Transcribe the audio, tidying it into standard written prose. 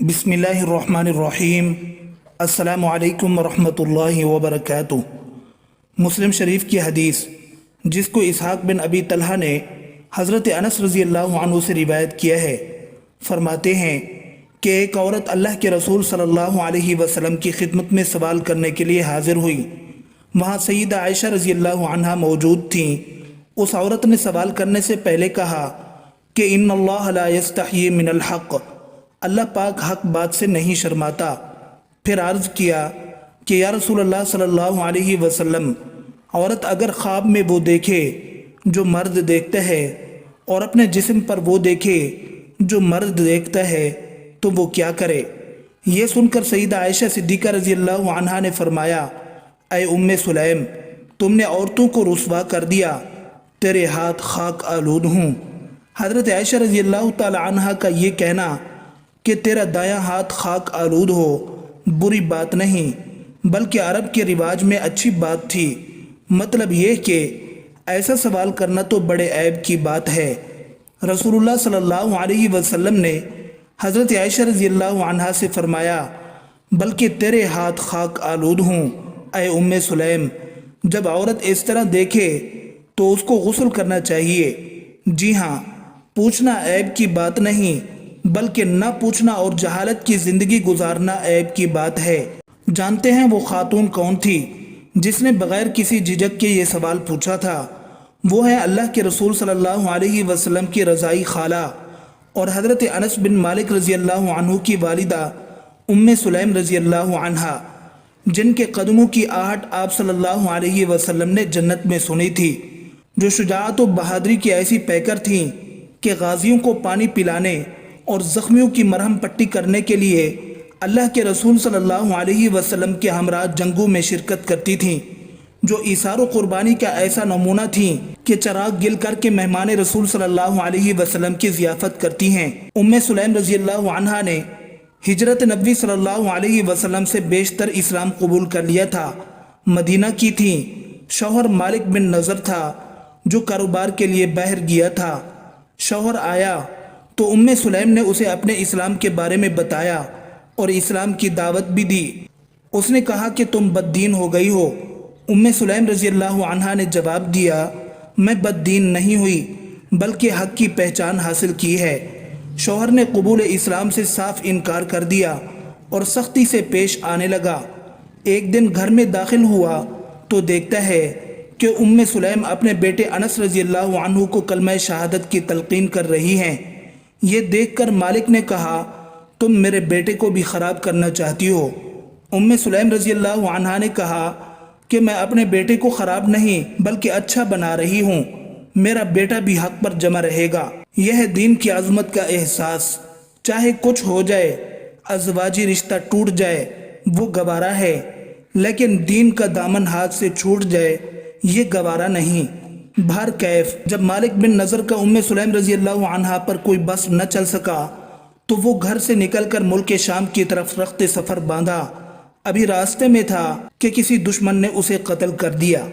بسم اللہ الرحمن الرحیم۔ السلام علیکم ورحمۃ اللہ وبرکاتہ۔ مسلم شریف کی حدیث جس کو اسحاق بن ابی طلحہ نے حضرت انس رضی اللہ عنہ سے روایت کیا ہے، فرماتے ہیں کہ ایک عورت اللہ کے رسول صلی اللہ علیہ وسلم کی خدمت میں سوال کرنے کے لیے حاضر ہوئی۔ وہاں سیدہ عائشہ رضی اللہ عنہا موجود تھیں۔ اس عورت نے سوال کرنے سے پہلے کہا کہ ان اللہ لا یستحیی من الحق، اللہ پاک حق بات سے نہیں شرماتا۔ پھر عرض کیا کہ یا رسول اللہ صلی اللہ علیہ وسلم، عورت اگر خواب میں وہ دیکھے جو مرد دیکھتا ہے اور اپنے جسم پر وہ دیکھے جو مرد دیکھتا ہے تو وہ کیا کرے؟ یہ سن کر سیدہ عائشہ صدیقہ رضی اللہ عنہا نے فرمایا، اے ام سلیم، تم نے عورتوں کو رسوا کر دیا، تیرے ہاتھ خاک آلود ہوں۔ حضرت عائشہ رضی اللہ تعالی عنہا کا یہ کہنا کہ تیرا دایاں ہاتھ خاک آلود ہو بری بات نہیں، بلکہ عرب کے رواج میں اچھی بات تھی۔ مطلب یہ کہ ایسا سوال کرنا تو بڑے عیب کی بات ہے۔ رسول اللہ صلی اللہ علیہ وسلم نے حضرت عائشہ رضی اللہ عنہا سے فرمایا، بلکہ تیرے ہاتھ خاک آلود ہوں اے ام سلیم۔ جب عورت اس طرح دیکھے تو اس کو غسل کرنا چاہیے۔ جی ہاں، پوچھنا عیب کی بات نہیں، بلکہ نہ پوچھنا اور جہالت کی زندگی گزارنا عیب کی بات ہے۔ جانتے ہیں وہ خاتون کون تھی جس نے بغیر کسی جھجک کے یہ سوال پوچھا تھا؟ وہ ہے اللہ کے رسول صلی اللہ علیہ وسلم کی رضائی خالہ اور حضرت انس بن مالک رضی اللہ عنہ کی والدہ ام سلیم رضی اللہ عنہا، جن کے قدموں کی آہٹ آپ صلی اللہ علیہ وسلم نے جنت میں سنی تھی، جو شجاعت و بہادری کی ایسی پیکر تھیں کہ غازیوں کو پانی پلانے اور زخمیوں کی مرہم پٹی کرنے کے لیے اللہ کے رسول صلی اللہ علیہ وسلم کے ہمراہ جنگوں میں شرکت کرتی تھیں، جو ایثار و قربانی کا ایسا نمونہ تھیں کہ چراغ گل کر کے مہمان رسول صلی اللہ علیہ وسلم کی ضیافت کرتی ہیں۔ ام سلیم رضی اللہ عنہا نے ہجرت نبوی صلی اللہ علیہ وسلم سے بیشتر اسلام قبول کر لیا تھا، مدینہ کی تھیں۔ شوہر مالک بن نضر تھا جو کاروبار کے لیے باہر گیا تھا۔ شوہر آیا تو ام سلیم نے اسے اپنے اسلام کے بارے میں بتایا اور اسلام کی دعوت بھی دی۔ اس نے کہا کہ تم بد دین ہو گئی ہو۔ ام سلیم رضی اللہ عنہا نے جواب دیا، میں بد دین نہیں ہوئی بلکہ حق کی پہچان حاصل کی ہے۔ شوہر نے قبول اسلام سے صاف انکار کر دیا اور سختی سے پیش آنے لگا۔ ایک دن گھر میں داخل ہوا تو دیکھتا ہے کہ ام سلیم اپنے بیٹے انس رضی اللہ عنہ کو کلمہ شہادت کی تلقین کر رہی ہیں۔ یہ دیکھ کر مالک نے کہا، تم میرے بیٹے کو بھی خراب کرنا چاہتی ہو؟ ام سلیم رضی اللہ عنہا نے کہا کہ میں اپنے بیٹے کو خراب نہیں بلکہ اچھا بنا رہی ہوں، میرا بیٹا بھی حق پر جمع رہے گا۔ یہ ہے دین کی عظمت کا احساس۔ چاہے کچھ ہو جائے، ازواجی رشتہ ٹوٹ جائے، وہ گوارا ہے، لیکن دین کا دامن ہاتھ سے چھوٹ جائے یہ گوارا نہیں۔ بہر کیف جب مالک بن نضر کا ام سلیم رضی اللہ عنہا پر کوئی بس نہ چل سکا تو وہ گھر سے نکل کر ملک شام کی طرف رخت سفر باندھا۔ ابھی راستے میں تھا کہ کسی دشمن نے اسے قتل کر دیا۔